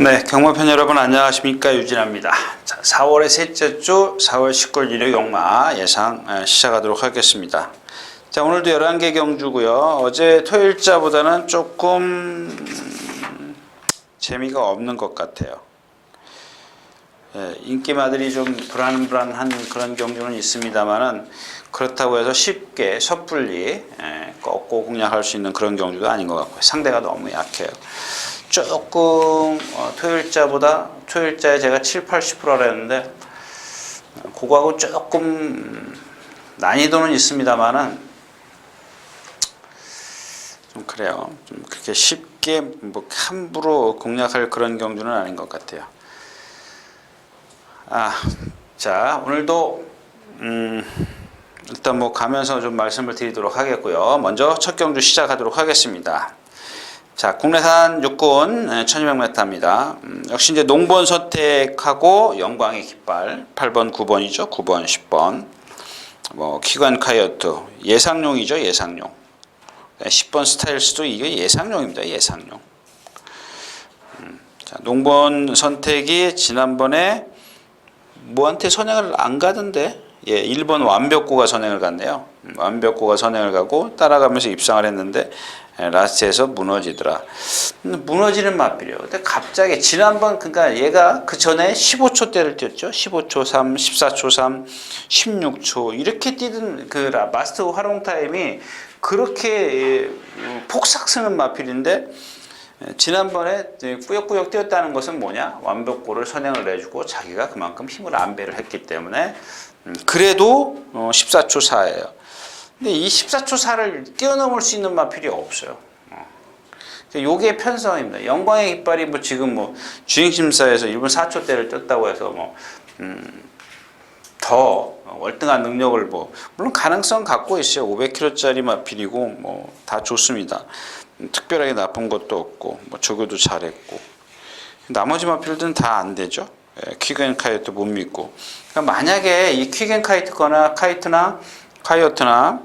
네, 경마편 여러분 안녕하십니까? 유진아입니다. 자, 4월의 셋째 주 4월 19일 일요 경마 예상 시작하도록 하겠습니다. 자, 오늘도 11개 경주고요. 어제 토요일자보다는 조금 재미가 없는 것 같아요. 인기마들이 좀 불안한 그런 경주는 있습니다만은 그렇다고 해서 쉽게 섣불리 꺾고 공략할 수 있는 그런 경주도 아닌 것 같고요. 상대가 너무 약해요. 조금 토요일자에 제가 7, 80%라 했는데 그거하고 조금 난이도는 있습니다만은 좀 그래요. 좀 그렇게 쉽게 뭐 함부로 공략할 그런 경주는 아닌 것 같아요. 자, 오늘도 일단 뭐 가면서 좀 말씀을 드리도록 하겠고요. 먼저 첫 경주 시작하도록 하겠습니다. 자, 국내산 육군 1200m입니다. 역시 이제 농번 선택하고 영광의 깃발 8번, 9번이죠. 9번, 10번. 뭐 키관 카이어트 예상용이죠. 예상용. 10번 스타일스도 이게 예상용입니다. 예상용. 자, 농번 선택이 지난번에 뭐한테 선행을 안 가던데 1번 완벽고가 선행을 갔네요. 완벽고가 선행을 가고 따라가면서 입상을 했는데 라스트에서 무너지더라. 무너지는 맛비래요. 근데 갑자기 지난번 그러니까 얘가 그 전에 15초대를 뛰었죠. 15초 3, 14초 3, 16초 이렇게 뛰던 그 마스터 활용 타임이 그렇게 폭삭 쓰는 마필인데 지난번에 꾸역꾸역 뛰었다는 것은 뭐냐? 완벽고를 선행을 해주고 자기가 그만큼 힘을 안배를 했기 때문에 그래도 14초 4예요. 근데 이 14초 4를 뛰어넘을 수 있는 마필이 없어요. 요게 편성입니다. 영광의 깃발이 뭐 지금 뭐 주행심사에서 1분 4초대를 떴다고 해서 뭐 더 월등한 능력을 뭐 물론 가능성 갖고 있어요. 500km짜리 마필이고 뭐 다 좋습니다. 특별하게 나쁜 것도 없고 뭐 저거도 잘했고 나머지 마필들은 다 안 되죠. 퀵앤카이어트 못 믿고. 그러니까 만약에 이 퀵앤카이어트거나 카이어트나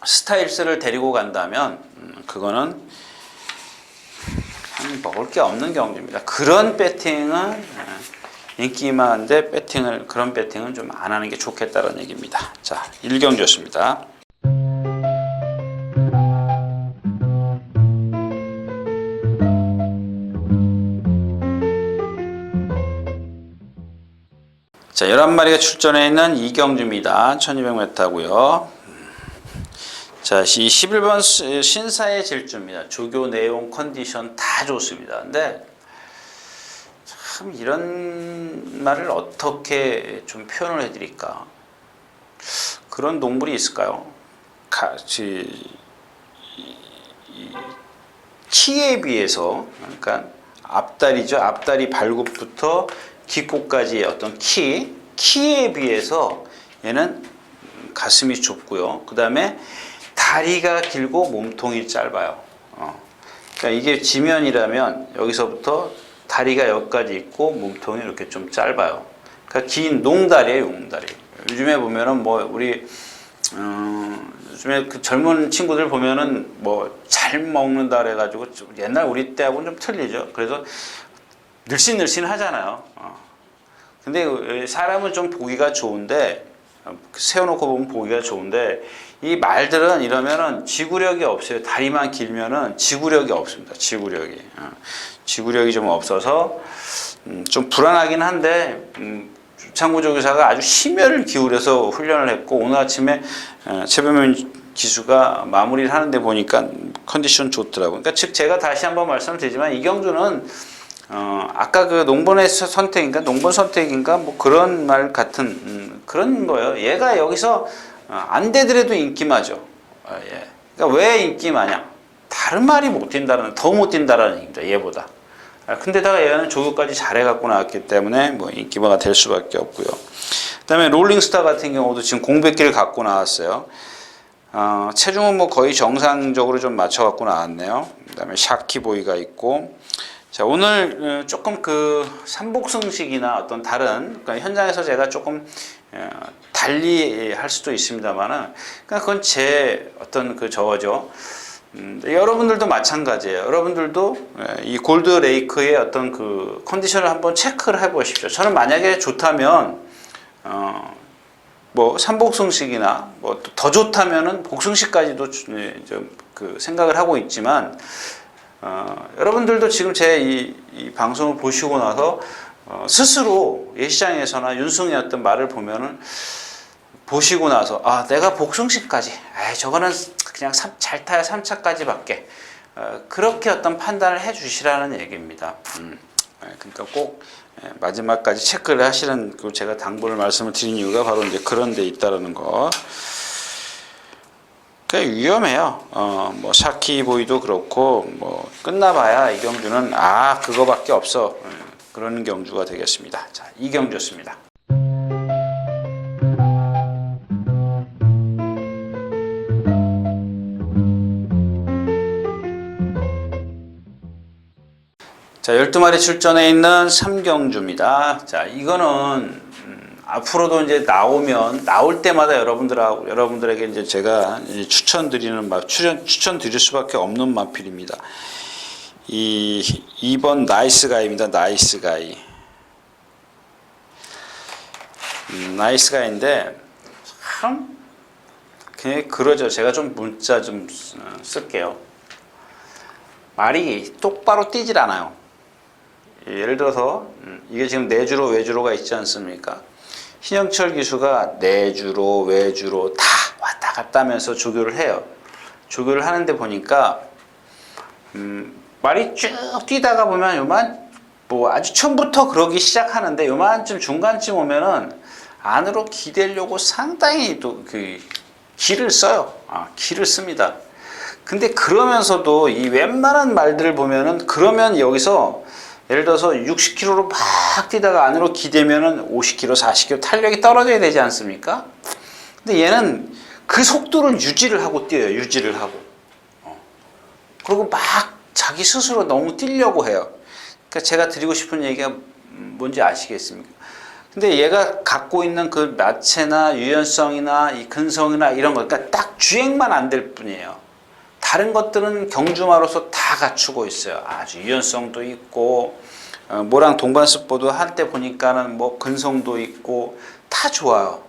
스타일스를 데리고 간다면 그거는 먹을 게 없는 경주입니다. 그런 배팅은 인기만한데 그런 배팅은 좀 안 하는 게 좋겠다는 얘기입니다. 자, 1경주였습니다. 자, 11마리가 출전해 있는 2경주입니다. 1200m고요. 자, 이 11번 신사의 질주입니다. 조교 내용 컨디션 다 좋습니다. 근데 참 이런 말을 어떻게 좀 표현을 해드릴까? 그런 동물이 있을까요? 키에 비해서 그러니까 앞다리죠. 앞다리 발굽부터 깃꼬까지의 어떤 키에 비해서 얘는 가슴이 좁고요. 그 다음에 다리가 길고 몸통이 짧아요. 그러니까 이게 지면이라면 여기서부터 다리가 여기까지 있고 몸통이 이렇게 좀 짧아요. 그러니까 긴 농다리예요, 농다리. 요즘에 보면은 뭐 우리 요즘에 그 젊은 친구들 보면은 뭐 잘 먹는다 그래가지고 옛날 우리 때하고는 좀 틀리죠. 그래서 늘씬늘씬 하잖아요. 근데 사람은 좀 보기가 좋은데 세워놓고 보면 보기가 좋은데 이 말들은 이러면은 지구력이 없어요. 다리만 길면은 지구력이 없습니다. 지구력이 좀 없어서 좀 불안하긴 한데 주창구 조교사가 아주 심혈을 기울여서 훈련을 했고 오늘 아침에 최범현 기수가 마무리를 하는데 보니까 컨디션 좋더라고요. 그러니까 즉 제가 다시 한번 말씀드리지만 이 경주는 아까 그 농번 선택인가 뭐 그런 말 같은 그런 거예요. 얘가 여기서 안 되더라도 인기마죠. 그러니까 왜 인기마냐? 다른 말이 더 못 뛴다라는 얘기입니다. 얘보다. 근데다가 얘는 조교까지 잘해갖고 나왔기 때문에 뭐 인기마가 될 수밖에 없고요. 그다음에 롤링스타 같은 경우도 지금 공백기를 갖고 나왔어요. 체중은 뭐 거의 정상적으로 좀 맞춰갖고 나왔네요. 그다음에 샤키보이가 있고. 자, 오늘 조금 그 삼복승식이나 어떤 다른 그러니까 현장에서 제가 조금 달리 할 수도 있습니다만은 그러니까 그건 제 어떤 그 저거죠. 여러분들도 마찬가지예요. 여러분들도 이 골드 레이크의 어떤 그 컨디션을 한번 체크를 해 보십시오. 저는 만약에 좋다면 뭐 삼복승식이나 뭐 더 좋다면은 복승식까지도 그 생각을 하고 있지만 여러분들도 지금 제 이 방송을 보시고 나서 스스로 예시장에서나 윤승의 어떤 말을 보면은 보시고 나서 내가 복승식까지 저거는 그냥 잘 타야 3차까지밖에 그렇게 어떤 판단을 해 주시라는 얘기입니다. 그러니까 꼭 마지막까지 체크를 하시는 그 제가 당부를 말씀을 드린 이유가 바로 이제 그런 데 있다라는 거. 그러니까 위험해요. 뭐 사키보이도 그렇고 뭐 끝나봐야 이 경주는 그거밖에 없어. 그런 경주가 되겠습니다. 자, 이 경주였습니다. 자, 12마리 출전해 있는 3경주입니다. 자, 이거는 앞으로도 이제 나올 때마다 여러분들에게 이제 제가 추천드리는 추천드릴 수밖에 없는 마필입니다. 2번 나이스가이입니다. 나이스가이. 나이스가이인데 참 그냥 그러죠. 제가 좀 문자 좀 쓸게요. 말이 똑바로 뛰질 않아요. 예를 들어서 이게 지금 내주로 외주로가 있지 않습니까? 신영철 기수가 내주로 외주로 다 왔다 갔다 하면서 조교를 해요. 조교를 하는데 보니까 말이 쭉 뛰다가 보면 요만 뭐 아주 처음부터 그러기 시작하는데 요만쯤 중간쯤 오면은 안으로 기대려고 상당히 또 그 기를 써요. 기를 씁니다. 근데 그러면서도 이 웬만한 말들을 보면은 그러면 여기서 예를 들어서 60km로 막 뛰다가 안으로 기대면은 50km, 40km 탄력이 떨어져야 되지 않습니까? 근데 얘는 그 속도를 유지를 하고 뛰어요. 유지를 하고. 그리고 막 자기 스스로 너무 뛰려고 해요. 그러니까 제가 드리고 싶은 얘기가 뭔지 아시겠습니까? 근데 얘가 갖고 있는 그 마체나 유연성이나 이 근성이나 이런 거, 그러니까 딱 주행만 안 될 뿐이에요. 다른 것들은 경주마로서 다 갖추고 있어요. 아주 유연성도 있고, 뭐랑 동반습보도 할 때 보니까는 뭐 근성도 있고 다 좋아요.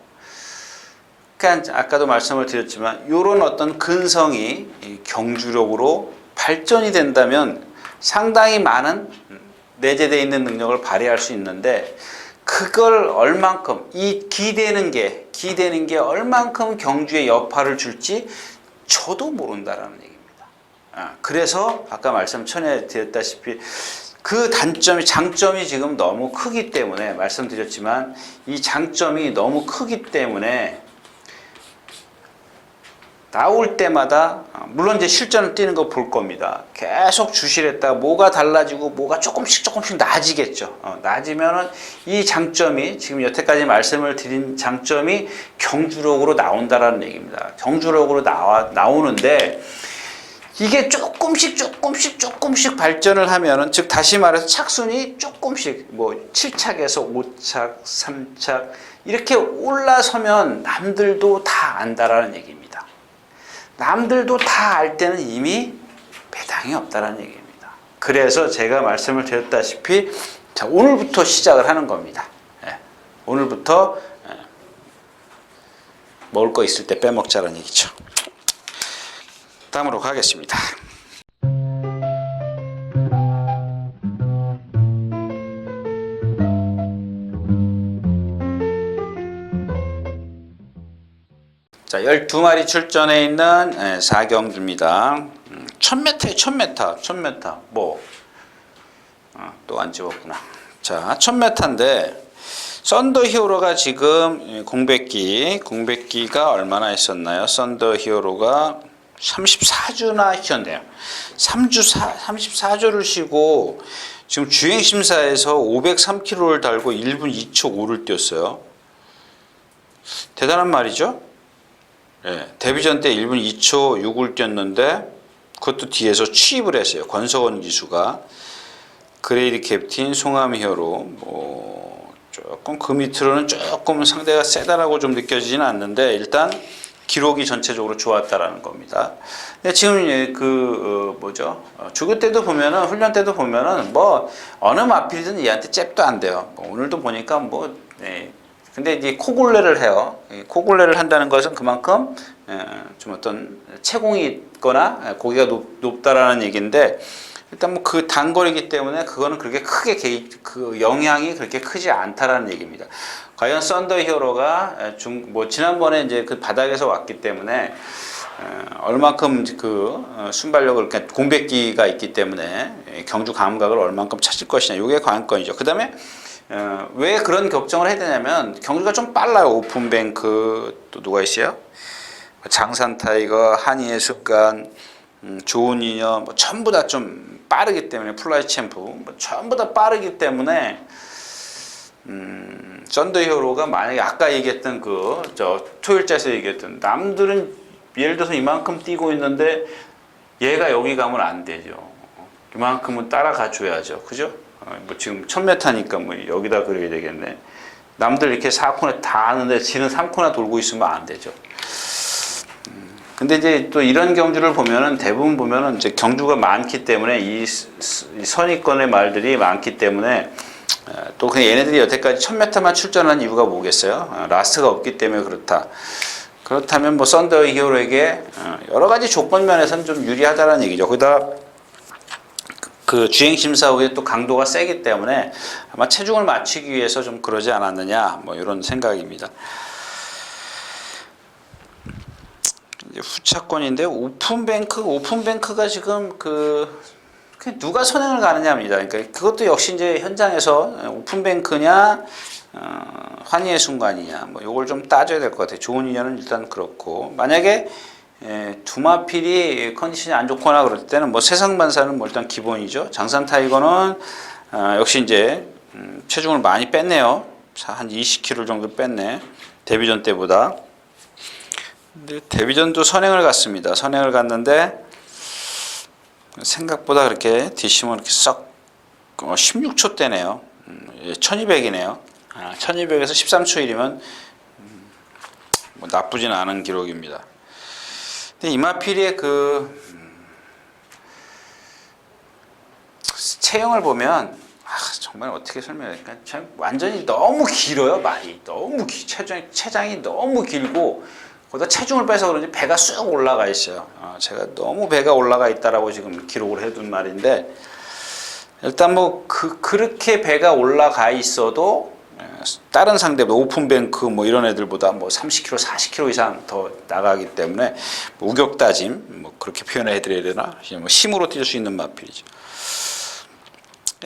그러니까 아까도 말씀을 드렸지만 이런 어떤 근성이 경주력으로 발전이 된다면 상당히 많은 내재되어 있는 능력을 발휘할 수 있는데 그걸 얼만큼 이 기대는 게 얼만큼 경주에 여파를 줄지 저도 모른다라는 얘기입니다. 그래서 아까 말씀 전해드렸다시피 그 장점이 지금 너무 크기 때문에 말씀드렸지만 이 장점이 너무 크기 때문에 나올 때마다 물론 이제 실전을 뛰는 거 볼 겁니다. 계속 주시했다가 뭐가 달라지고 뭐가 조금씩 나아지겠죠. 나아지면은 이 장점이 지금 여태까지 말씀을 드린 장점이 경주력으로 나온다라는 얘기입니다. 경주력으로 나오는데 이게 조금씩 발전을 하면은 즉 다시 말해서 착순이 조금씩 뭐 7착에서 5착, 3착 이렇게 올라서면 남들도 다 안다라는 얘기입니다. 남들도 다 알 때는 이미 배당이 없다라는 얘기입니다. 그래서 제가 말씀을 드렸다시피 자, 오늘부터 시작을 하는 겁니다. 오늘부터 먹을 거 있을 때 빼먹자라는 얘기죠. 다음으로 가겠습니다. 자, 12마리 출전해 있는 4경주입니다. 1000m. 뭐, 또 안 집었구나. 자, 1000m인데, 썬더 히어로가 지금 공백기가 얼마나 있었나요? 썬더 히어로가 34주나 쉬었네요. 34주를 쉬고, 지금 주행심사에서 503km를 달고 1분 2초 5를 뛰었어요. 대단한 말이죠? 데뷔전 때 1분 2초 6을 뛰었는데 그것도 뒤에서 취입을 했어요. 권석원 기수가. 그레이디 캡틴, 송암 히어로 조금 그 밑으로는 조금 상대가 세다라고 좀 느껴지지는 않는데 일단 기록이 전체적으로 좋았다라는 겁니다. 근데 지금 조교 때도 보면은 훈련 때도 보면은 뭐 어느 마필이든 얘한테 잽도 안 돼요. 뭐 오늘도 보니까 근데 이제 코골레를 해요. 코골레를 한다는 것은 그만큼 좀 어떤 채공이 있거나 고기가 높다라는 얘기인데 일단 뭐 그 단거리이기 때문에 그거는 그렇게 크게 그 영향이 그렇게 크지 않다라는 얘기입니다. 과연 썬더 히어로가 지난번에 이제 그 바닥에서 왔기 때문에 얼만큼 그 순발력을 그러니까 공백기가 있기 때문에 경주 감각을 얼만큼 찾을 것이냐 이게 관건이죠. 그다음에 왜 그런 걱정을 해야 되냐면 경주가 좀 빨라요. 오픈뱅크 또 누가 있어요? 장산 타이거, 한이의 습관, 좋은 인연 뭐 전부 다 좀 빠르기 때문에 플라이 챔프 뭐 전부 다 빠르기 때문에 썬더 히어로가 만약에 아까 얘기했던 토요일자에서 얘기했던 남들은 예를 들어서 이만큼 뛰고 있는데 얘가 여기 가면 안 되죠. 이만큼은 따라가 줘야죠. 그죠? 뭐 지금 1000m니까 뭐 여기다 그려야 되겠네. 남들 이렇게 4코너 다 하는데 지는 3코너 돌고 있으면 안 되죠. 근데 이제 또 이런 경주를 보면은 대부분 보면은 이제 경주가 많기 때문에 이 선입견의 말들이 많기 때문에 또 그냥 얘네들이 여태까지 1000m만 출전한 이유가 뭐겠어요? 라스트가 없기 때문에 그렇다. 그렇다면 뭐 썬더 히어로에게 여러 가지 조건 면에서는 좀 유리하다는 얘기죠. 거기다 그 주행 심사 후에 또 강도가 세기 때문에 아마 체중을 맞추기 위해서 좀 그러지 않았느냐 뭐 이런 생각입니다. 이제 후차권인데 오픈뱅크가 지금 누가 선행을 가느냐입니다. 그러니까 그것도 역시 이제 현장에서 오픈뱅크냐 환희의 순간이냐 뭐 요걸 좀 따져야 될 것 같아요. 좋은 인연은 일단 그렇고 만약에 두마필이 컨디션이 안 좋거나 그럴 때는 뭐 세상반사는 뭐 일단 기본이죠. 장산 타이거는 역시 이제 체중을 많이 뺐네요. 한 20kg 정도 뺐네. 데뷔전 때보다. 근데 데뷔전도 선행을 갔습니다. 선행을 갔는데 생각보다 그렇게 뒷심은 이렇게 썩 16초 대네요. 1200이네요. 1200에서 13초 1이면 뭐 나쁘진 않은 기록입니다. 근데 이마필의 체형을 보면 정말 어떻게 설명할까? 참 완전히 너무 길어요. 말이 너무 체장이 너무 길고 거기다 체중을 빼서 그런지 배가 쑥 올라가 있어요. 제가 너무 배가 올라가 있다라고 지금 기록을 해둔 말인데 일단 뭐 그렇게 배가 올라가 있어도 다른 상대보다 오픈뱅크 뭐 이런 애들보다 뭐 30kg, 40kg 이상 더 나가기 때문에 뭐 우격다짐 뭐 그렇게 표현을 해드려야 되나? 뭐 힘으로 뛸 수 있는 마필이죠.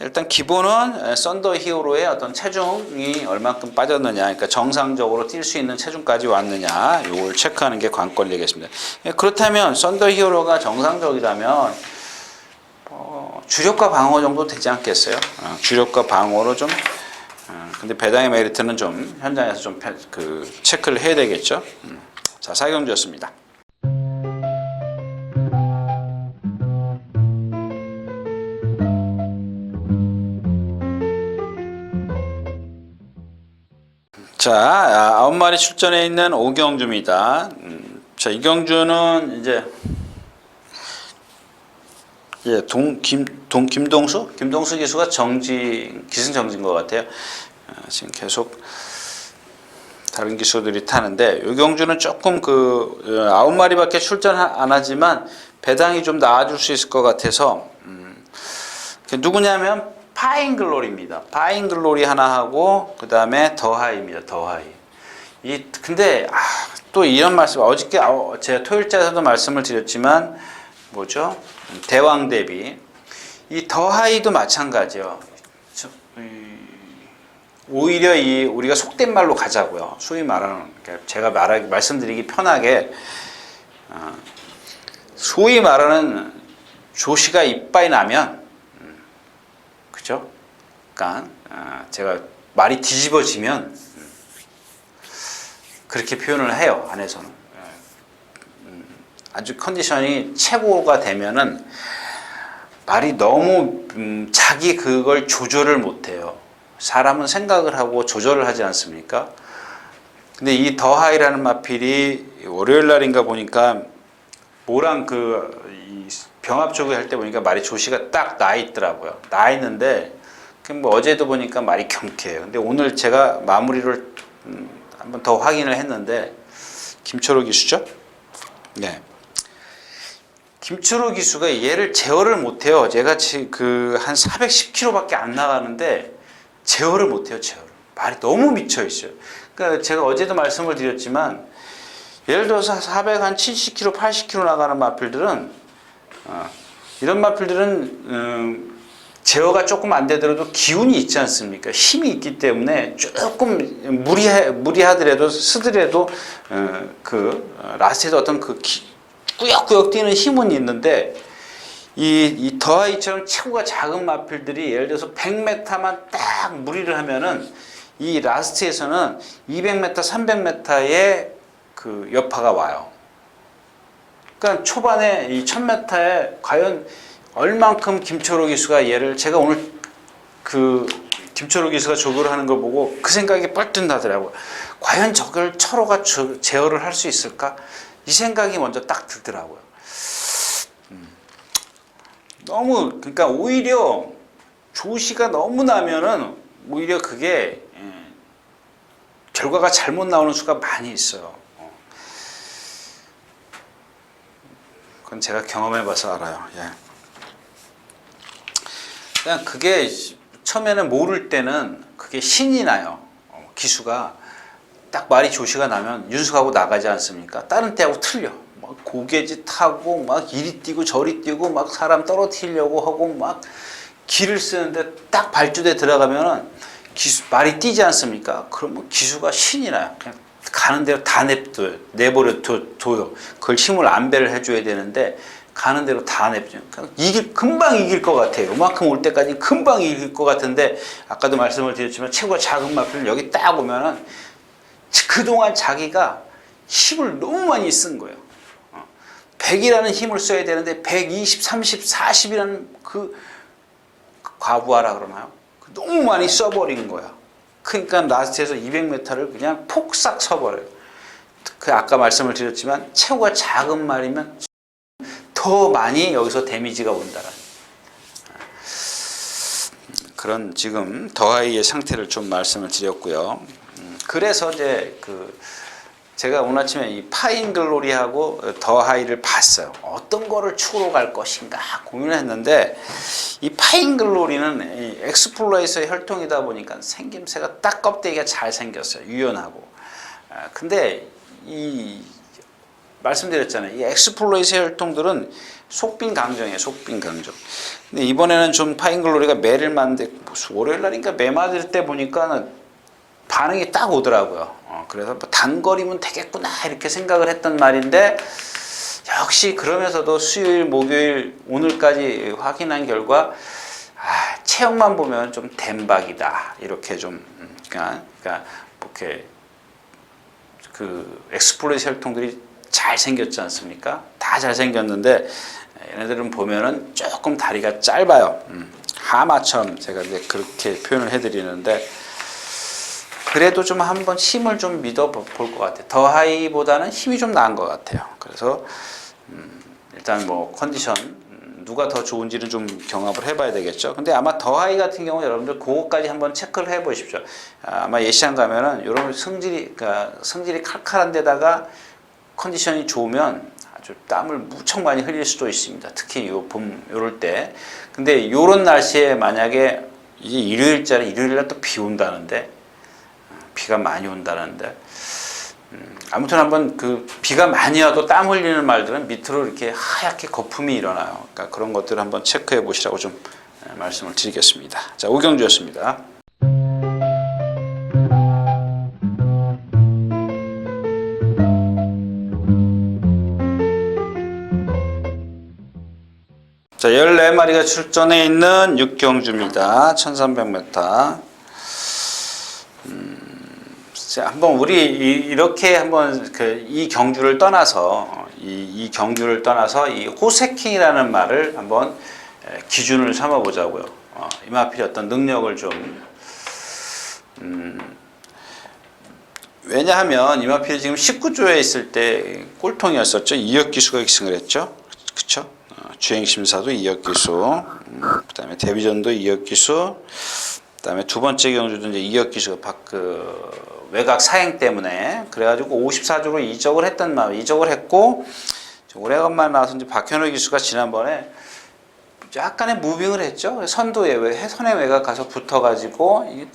일단 기본은 썬더 히어로의 어떤 체중이 얼만큼 빠졌느냐, 그러니까 정상적으로 뛸 수 있는 체중까지 왔느냐, 이걸 체크하는 게 관건이 되겠습니다. 그렇다면 썬더 히어로가 정상적이라면 주력과 방어 정도 되지 않겠어요? 주력과 방어로 좀 근데 배당의 메리트는 좀 현장에서 좀 체크를 해야 되겠죠. 자, 사경주였습니다. 자, 9마리 출전해 있는 오경주입니다. 자, 이 경주는 이제 김동수 기수가 기승정지인 것 같아요. 지금 계속 다른 기수들이 타는데 이 경주는 조금 9마리밖에 출전 안 하지만 배당이 좀 나아질 수 있을 것 같아서 누구냐면 파인글로리입니다. 파인글로리 하나 하고 그 다음에 더하이입니다. 더하이. 근데 또 이런 말씀 어저께 제가 토요일자에서도 말씀을 드렸지만 뭐죠? 대왕 대비 이 더하이도 마찬가지요. 오히려 우리가 속된 말로 가자고요. 소위 말하는 그러니까 제가 말씀드리기 편하게 소위 말하는 조시가 이빠이 나면 그죠? 그러니까 제가 말이 뒤집어지면 그렇게 표현을 해요. 안에서는 아주 컨디션이 최고가 되면은 말이 너무 자기 그걸 조절을 못해요. 사람은 생각을 하고 조절을 하지 않습니까? 근데 이 더하이라는 마필이 월요일 날인가 보니까 뭐랑 이 병합 쪽을 할 때 보니까 말이 조시가 딱 나 있더라고요. 나 있는데 뭐 어제도 보니까 말이 경쾌해요. 근데 오늘 제가 마무리를 한번 더 확인을 했는데 김초로 기수죠? 네. 김초로 기수가 얘를 제어를 못해요. 제가 한 410km밖에 안 나가는데 제어를 못해요. 제어를. 말이 너무 미쳐 있어요. 그러니까 제가 어제도 말씀을 드렸지만 예를 들어서 470km, 80km 나가는 마필들은 이런 마필들은 제어가 조금 안 되더라도 기운이 있지 않습니까? 힘이 있기 때문에 조금 무리하더라도 쓰더라도 라스트에서 어떤 꾸역꾸역 뛰는 힘은 있는데 이 더하이처럼 체구가 작은 마필들이 예를 들어서 100m만 딱 무리를 하면은 이 라스트에서는 200m, 300m의 그 여파가 와요. 그러니까 초반에 이 1000m에 과연 얼만큼 김초로 기수가 얘를 제가 오늘 김초로 기수가 조교를 하는 걸 보고 그 생각이 뻘뜬 나더라고요. 과연 저걸 철호가 제어를 할 수 있을까? 이 생각이 먼저 딱 들더라고요. 그러니까 오히려 조시가 너무 나면은 오히려 그게 결과가 잘못 나오는 수가 많이 있어요. 그건 제가 경험해봐서 알아요. 예. 그냥 그게 처음에는 모를 때는 그게 신이 나요. 기수가 딱 말이 조시가 나면 윤숙하고 나가지 않습니까? 다른 때하고 틀려. 막 고개짓 하고 막 이리 뛰고 저리 뛰고 막 사람 떨어뜨리려고 하고 막 기를 쓰는데 딱 발주대 들어가면은 말이 뛰지 않습니까? 그러면 기수가 신이 나요. 그냥 가는 대로 다 내버려둬요. 그걸 힘을 안배를 해줘야 되는데 가는 대로 다 냅줘요. 금방 이길 것 같아요. 요만큼 올 때까지 금방 이길 것 같은데 아까도 말씀을 드렸지만 체구가 작은 마필을 여기 딱 오면은 그동안 자기가 힘을 너무 많이 쓴 거예요. 100이라는 힘을 써야 되는데 120, 30, 40이라는 그 과부하라 그러나요? 너무 많이 써버린 거야. 그러니까 라스트에서 200m를 그냥 폭삭 서버려요. 아까 말씀을 드렸지만 체구가 작은 말이면 더 많이 여기서 데미지가 온다라는 그런 지금 더하이의 상태를 좀 말씀을 드렸고요. 그래서 이제 제가 오늘 아침에 이 파인글로리하고 더하이를 봤어요. 어떤 거를 축으로 갈 것인가 고민을 했는데 이 파인글로리는 엑스플로레이서의 혈통이다 보니까 생김새가 딱 껍데기가 잘 생겼어요. 유연하고. 근데 말씀드렸잖아요. 이 엑스플로레이서의 혈통들은 속빈 강정이에요. 속빈 강정. 근데 이번에는 좀 파인글로리가 매를 맞는데 월요일 날인가 매 맞을 때 보니까 반응이 딱 오더라고요. 그래서 단거리면 되겠구나 이렇게 생각을 했던 말인데 역시 그러면서도 수요일, 목요일, 오늘까지 확인한 결과 체형만 보면 좀 댐박이다 이렇게 좀 그러니까 이렇게 엑스플로레이서 혈통들이 잘 생겼지 않습니까? 다 잘 생겼는데 얘네들은 보면은 조금 다리가 짧아요. 하마처럼 제가 이제 그렇게 표현을 해드리는데. 그래도 좀 한번 힘을 좀 믿어 볼 것 같아요. 더하이보다는 힘이 좀 나은 것 같아요. 그래서 일단 뭐 컨디션 누가 더 좋은지는 좀 경합을 해봐야 되겠죠. 근데 아마 더하이 같은 경우 여러분들 그거까지 한번 체크를 해보십시오. 아마 예시장 가면은 이런 성질이 칼칼한 데다가 컨디션이 좋으면 아주 땀을 무척 많이 흘릴 수도 있습니다. 특히 봄 요럴 때. 근데 요런 날씨에 만약에 이제 일요일날 또 비 온다는데. 비가 많이 온다는데 아무튼 한번 비가 많이 와도 땀 흘리는 말들은 밑으로 이렇게 하얗게 거품이 일어나요. 그러니까 그런 것들을 한번 체크해 보시라고 좀 말씀을 드리겠습니다. 자, 오경주였습니다. 자, 14마리가 출전해 있는 육경주입니다. 1300m. 한번 우리 이렇게 한번 이 경주를 떠나서 이 호세킹이라는 말을 한번 기준을 삼아 보자고요. 이마필이 어떤 능력을 좀 왜냐하면 이마필이 지금 19조에 있을 때 꼴통이었었죠. 이역기수가 기승을 했죠. 그쵸? 주행심사도 이역기수, 그다음에 데뷔전도 이역기수, 그다음에 두 번째 경주도 이제 이역기수가 외곽 사행 때문에 그래가지고 54조로 이적을 했고 오래간만에 나와서 이제 박현우 기수가 지난번에 약간의 무빙을 했죠. 선의 외곽 가서 붙어가지고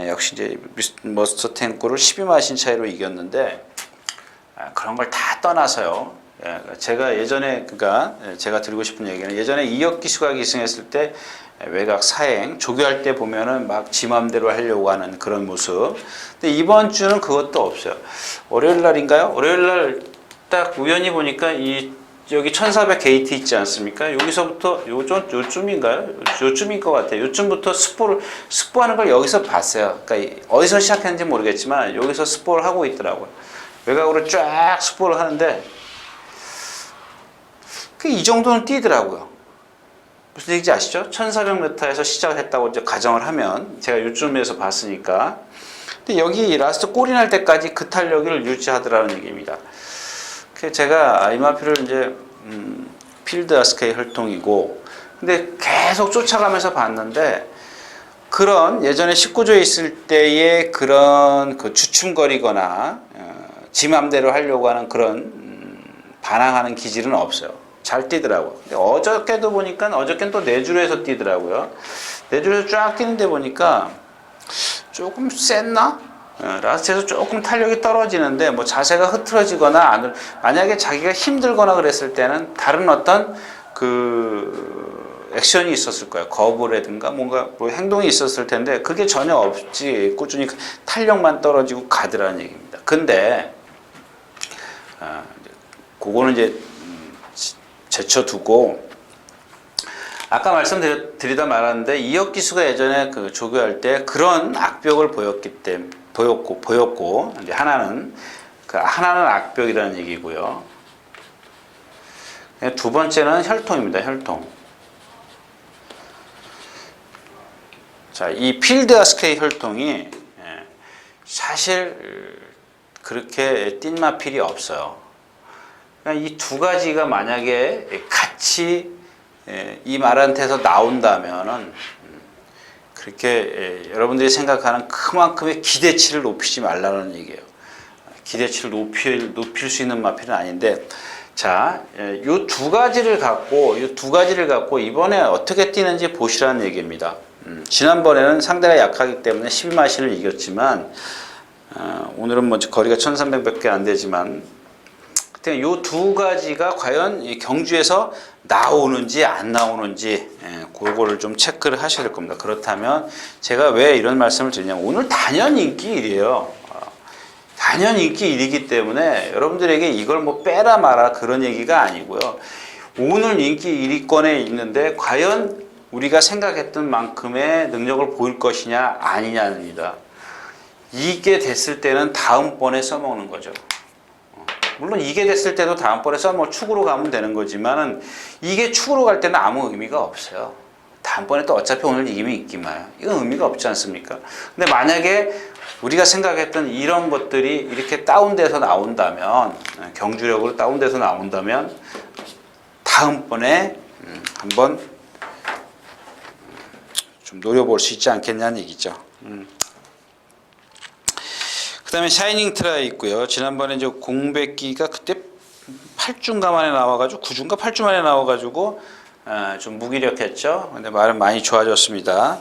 역시 이제 머스터 탱크를 12마신 차이로 이겼는데 그런 걸 다 떠나서요. 제가 예전에 제가 드리고 싶은 얘기는 예전에 이역 기수가 기승했을 때 외곽 사행 조교할 때 보면은 막 지 맘대로 하려고 하는 그런 모습. 근데 이번 주는 그것도 없어요. 월요일 날인가요? 월요일 날 딱 우연히 보니까 여기 1400 게이트 있지 않습니까? 여기서부터 요쯤인가요? 요쯤인 것 같아요. 요쯤부터 스포하는 걸 여기서 봤어요. 그러니까 어디서 시작했는지 모르겠지만 여기서 스포를 하고 있더라고요. 외곽으로 쫙 스포를 하는데 이 정도는 뛰더라고요. 무슨 얘기인지 아시죠? 1400m에서 시작을 했다고 이제 가정을 하면 제가 요쯤에서 봤으니까. 근데 여기 라스트 골이 날 때까지 그 탄력을 유지하더라는 얘기입니다. 제가 이마피를 이제 필드 아스케이 혈통이고 근데 계속 쫓아가면서 봤는데 그런 예전에 19조에 있을 때의 그런 그 주춤거리거나 지 맘대로 하려고 하는 그런 반항하는 기질은 없어요. 잘 뛰더라고요. 근데 어저께도 보니까 어저께는 또 내주로에서 뛰더라고요. 내주로에서 쫙 뛰는데 보니까 조금 셌나? 라스트에서 조금 탄력이 떨어지는데 뭐 자세가 흐트러지거나 만약에 자기가 힘들거나 그랬을 때는 다른 어떤 그 액션이 있었을 거예요. 거부라든가 뭔가 뭐 행동이 있었을 텐데 그게 전혀 없지 꾸준히 탄력만 떨어지고 가더라는 얘기입니다. 근데 그거는 이제 제쳐두고 아까 말씀드리다 말았는데 이역 기수가 예전에 그 조교할 때 그런 악벽을 보였고 이제 하나는 악벽이라는 얘기고요. 두 번째는 혈통입니다. 혈통. 자, 이 필드 아스케이 혈통이 사실 그렇게 띵마필이 없어요. 이 두 가지가 만약에 같이 이 말한테서 나온다면은 그렇게 여러분들이 생각하는 그만큼의 기대치를 높이지 말라는 얘기예요. 기대치를 높일 수 있는 마필은 아닌데, 자, 요 두 가지를 갖고 이번에 어떻게 뛰는지 보시라는 얘기입니다. 지난번에는 상대가 약하기 때문에 12마신을 이겼지만, 오늘은 뭐 거리가 1300밖에 안 되지만, 요 두 가지가 과연 경주에서 나오는지 안 나오는지 그거를 좀 체크를 하셔야 될 겁니다. 그렇다면 제가 왜 이런 말씀을 드리냐면 오늘 단연 인기 1이에요. 단연 인기 1이기 때문에 여러분들에게 이걸 뭐 빼라 마라 그런 얘기가 아니고요. 오늘 인기 1위권에 있는데 과연 우리가 생각했던 만큼의 능력을 보일 것이냐 아니냐입니다. 이게 됐을 때는 다음번에 써먹는 거죠. 물론 이게 됐을 때도 다음번에 뭐 축으로 가면 되는 거지만은 이게 축으로 갈 때는 아무 의미가 없어요. 다음번에 또 어차피 오늘 이기면 이기마요. 이건 의미가 없지 않습니까? 근데 만약에 우리가 생각했던 이런 것들이 이렇게 다운돼서 나온다면 경주력으로 다운돼서 나온다면 다음번에 한번 좀 노려볼 수 있지 않겠냐는 얘기죠. 그 다음에 샤이닝 트라이 있고요. 지난번에 이제 공백기가 그때 8주인가 만에 나와가지고 9주인가 8주 만에 나와가지고 좀 무기력했죠. 근데 말은 많이 좋아졌습니다.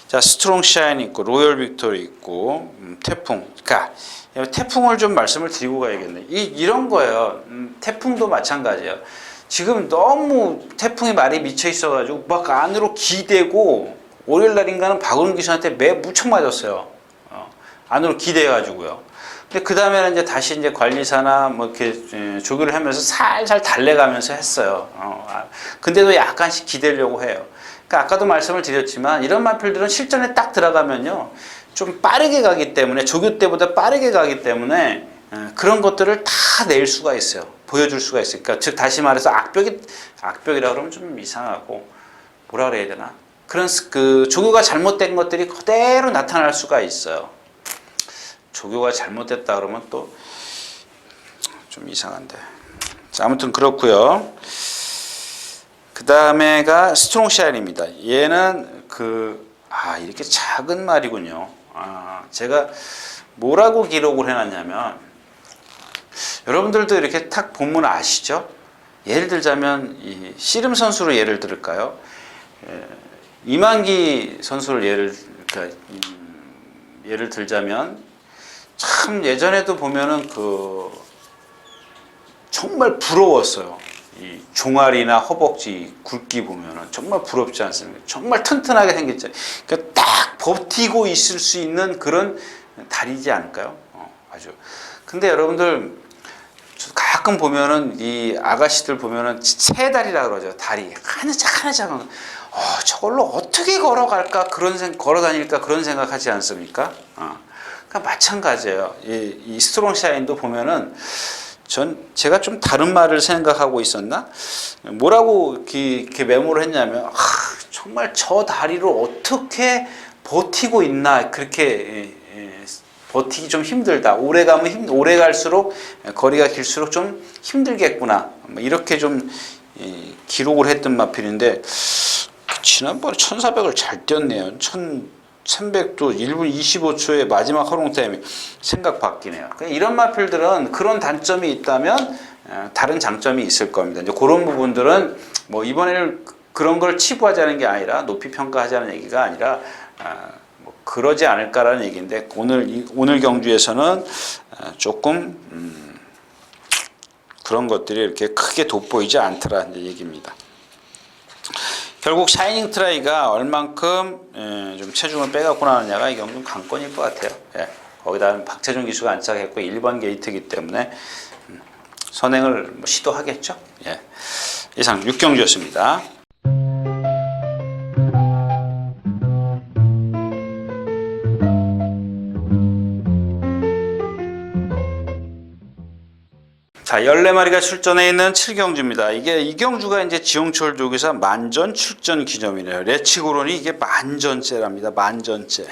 자, 스트롱 샤인 있고 로열 빅토리 있고 태풍. 그러니까 태풍을 좀 말씀을 드리고 가야겠네. 이런 거예요. 태풍도 마찬가지예요. 지금 너무 태풍이 말이 미쳐 있어가지고 막 안으로 기대고 월요일 날인가는 박은훈 기수한테 매 무척 맞았어요. 안으로 기대가지고요. 근데 그 다음에는 이제 다시 이제 관리사나 뭐 이렇게 조교를 하면서 살살 달래가면서 했어요. 근데도 약간씩 기대려고 해요. 그러니까 아까도 말씀을 드렸지만 이런 마필들은 실전에 딱 들어가면요. 좀 빠르게 가기 때문에 조교 때보다 빠르게 가기 때문에 그런 것들을 다 낼 수가 있어요. 보여줄 수가 있어요. 그러니까 즉 다시 말해서 악벽이라 그러면 좀 이상하고 뭐라 그래야 되나? 그런 그 조교가 잘못된 것들이 그대로 나타날 수가 있어요. 조교가 잘못됐다 그러면 또 좀 이상한데. 자, 아무튼 그렇고요. 그 다음에가 스트롱샤인입니다. 얘는 이렇게 작은 말이군요. 제가 뭐라고 기록을 해놨냐면, 여러분들도 이렇게 탁 본문 아시죠? 예를 들자면 이 씨름 선수로 예를 들을까요? 이만기 선수를 예를 들자면, 참 예전에도 보면은 정말 부러웠어요. 이 종아리나 허벅지 굵기 보면은 정말 부럽지 않습니까? 정말 튼튼하게 생겼죠. 그러니까 딱 버티고 있을 수 있는 그런 다리지 않을까요? 아주. 근데 여러분들 가끔 보면은 이 아가씨들 보면은 새다리라 그러죠. 다리 하나짝은 저걸로 어떻게 걸어갈까 걸어 다닐까 그런 생각하지 않습니까? 그러니까 마찬가지예요. 이 스트롱샤인도 보면은 제가 좀 다른 말을 생각하고 있었나? 뭐라고 이렇게 메모를 했냐면, 정말 저 다리로 어떻게 버티고 있나, 그렇게 버티기 좀 힘들다. 오래 갈수록, 거리가 길수록 좀 힘들겠구나. 이렇게 좀 기록을 했던 마필인데, 지난번에 1400을 잘 뛰었네요. 1300도 1분 25초의 마지막 허롱 타임이 생각 바뀌네요. 이런 마필들은 그런 단점이 있다면 다른 장점이 있을 겁니다. 이제 그런 부분들은 뭐 이번에는 그런 걸 치부하자는 게 아니라 높이 평가하자는 얘기가 아니라 뭐 그러지 않을까라는 얘기인데 오늘 경주에서는 조금 그런 것들이 이렇게 크게 돋보이지 않더라는 얘기입니다. 결국 샤이닝 트라이가 얼만큼 좀 체중을 빼갖고 나느냐가 이 경주 관건일 것 같아요. 거기다 박태준 기수가 안착했고 1번 게이트이기 때문에 선행을 시도하겠죠. 이상 6경주였습니다. 자, 14마리가 출전해 있는 7경주입니다. 이 경주가 이제 지용철 조교사 만전 출전 기념이네요. 레치고론이 이게 만전째랍니다. 만전째.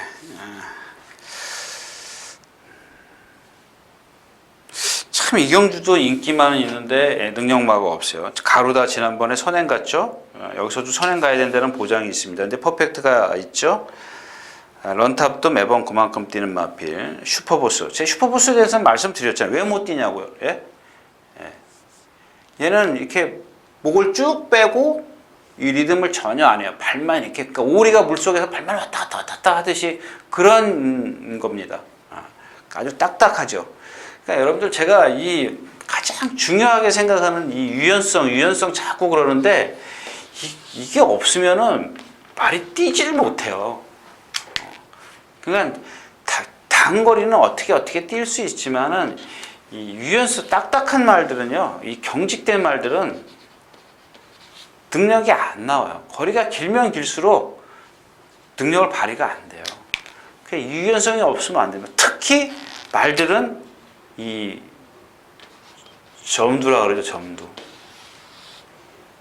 참, 이 경주도 인기만은 있는데 능력마가 없어요. 가루다 지난번에 선행 갔죠? 여기서도 선행 가야 된다는 보장이 있습니다. 근데 퍼펙트가 있죠? 런탑도 매번 그만큼 뛰는 마필. 슈퍼보스. 제 슈퍼보스에 대해서는 말씀드렸잖아요. 왜 못 뛰냐고요? 얘는 이렇게 목을 쭉 빼고 이 리듬을 전혀 안 해요. 발만 이렇게, 그러니까 오리가 물속에서 발만 왔다 갔다 하듯이 그런 겁니다. 아주 딱딱하죠. 그러니까 여러분들 제가 이 가장 중요하게 생각하는 이 유연성 자꾸 그러는데 이게 없으면은 말이 뛰지를 못해요. 그러니까 단거리는 어떻게 뛸 수 있지만은 이 유연성 딱딱한 말들은요, 이 경직된 말들은 능력이 안 나와요. 거리가 길면 길수록 능력을 발휘가 안 돼요. 그러니까 유연성이 없으면 안 됩니다. 특히 말들은 이 점두라 그러죠, 점두.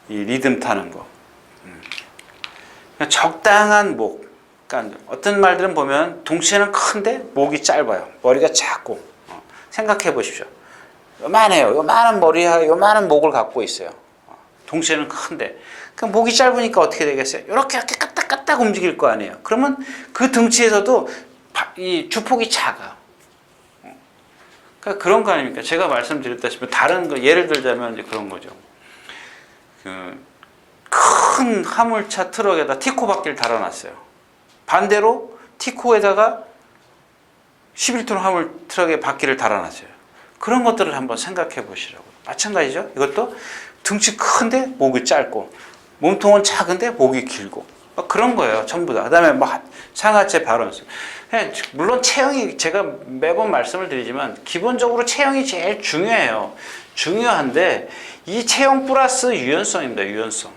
이 리듬 타는 거. 적당한 목. 그러니까 어떤 말들은 보면 둥치는 큰데 목이 짧아요. 머리가 작고. 생각해 보십시오. 요만해요. 요만한 머리와 요만한 목을 갖고 있어요. 동시에는 큰데. 그럼 목이 짧으니까 어떻게 되겠어요? 이렇게 까딱 움직일 거 아니에요. 그러면 그 등치에서도 이 주폭이 작아. 그러니까 그런 거 아닙니까? 제가 말씀드렸다시피 다른 거 예를 들자면 이제 그런 거죠. 큰 화물차 트럭에다 티코 바퀴를 달아놨어요. 반대로 티코에다가 11톤 화물 트럭에 바퀴를 달아놨어요. 그런 것들을 한번 생각해 보시라고요. 마찬가지죠. 이것도 등치 큰데 목이 짧고 몸통은 작은데 목이 길고 그런 거예요. 전부 다. 그 다음에 상하체 발원성. 물론 체형이 제가 매번 말씀을 드리지만 기본적으로 체형이 제일 중요해요. 중요한데 이 체형 플러스 유연성입니다. 유연성.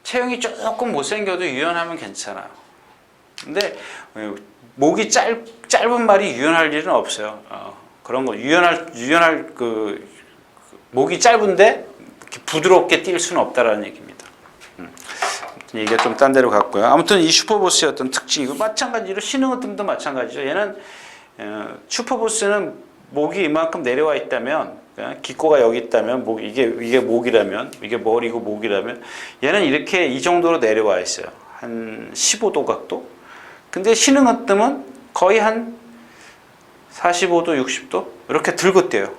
체형이 조금 못생겨도 유연하면 괜찮아요. 근데 목이 짧은 말이 유연할 일은 없어요. 그런 거 유연할 목이 짧은데 부드럽게 뛸 수는 없다라는 얘기입니다. 얘기가 좀 딴 데로 갔고요. 아무튼 이 슈퍼보스의 어떤 특징, 이거 마찬가지로 신흥어뜸도 마찬가지죠. 얘는 슈퍼보스는 목이 이만큼 내려와 있다면, 기꼬가 여기 있다면, 이게 목이라면, 이게 머리고 목이라면, 얘는 이렇게 이 정도로 내려와 있어요. 한 15도 각도? 근데 신흥어뜸은 거의 한 45도, 60도? 이렇게 들고 뛰어요.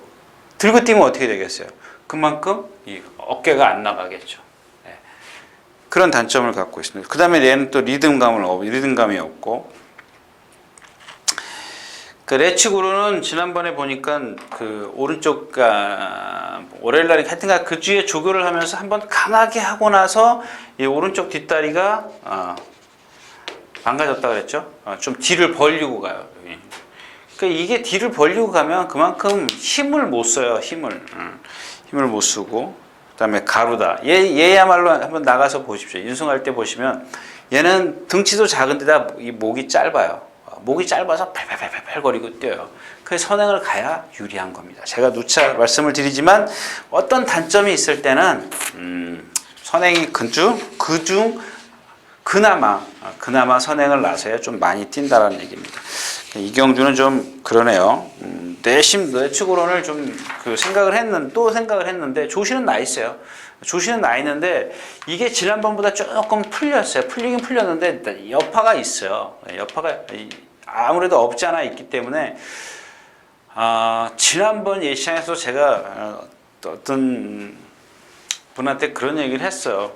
들고 뛰면 어떻게 되겠어요? 그만큼 이 어깨가 안 나가겠죠. 네. 그런 단점을 갖고 있습니다. 그 다음에 얘는 또 리듬감이 없고, 그 레츠고로는 지난번에 보니까 그 오른쪽, 월요일날에 하여튼가 그 주에 조교를 하면서 한번 강하게 하고 나서 이 오른쪽 뒷다리가 망가졌다 그랬죠. 좀 뒤를 벌리고 가요. 그러니까 이게 뒤를 벌리고 가면 그만큼 힘을 못 써요. 힘을 못 쓰고. 그다음에 가루다. 얘야말로 한번 나가서 보십시오. 윤승할 때 보시면 얘는 등치도 작은데다 이 목이 짧아요. 목이 짧아서 팔팔팔팔 거리고 뛰어요. 그래서 선행을 가야 유리한 겁니다. 제가 누차 말씀을 드리지만 어떤 단점이 있을 때는 선행이 그중 그나마 선행을 나서야 좀 많이 뛴다라는 얘기입니다. 이경주는 좀 그러네요. 내측으로는 좀 생각을 했는데 조시는 나 있어요. 조시는 나 있는데 이게 지난번보다 조금 풀렸어요. 풀리긴 풀렸는데 여파가 있어요. 여파가 아무래도 없지 않아 있기 때문에 지난번 예시장에서 제가 어떤 분한테 그런 얘기를 했어요.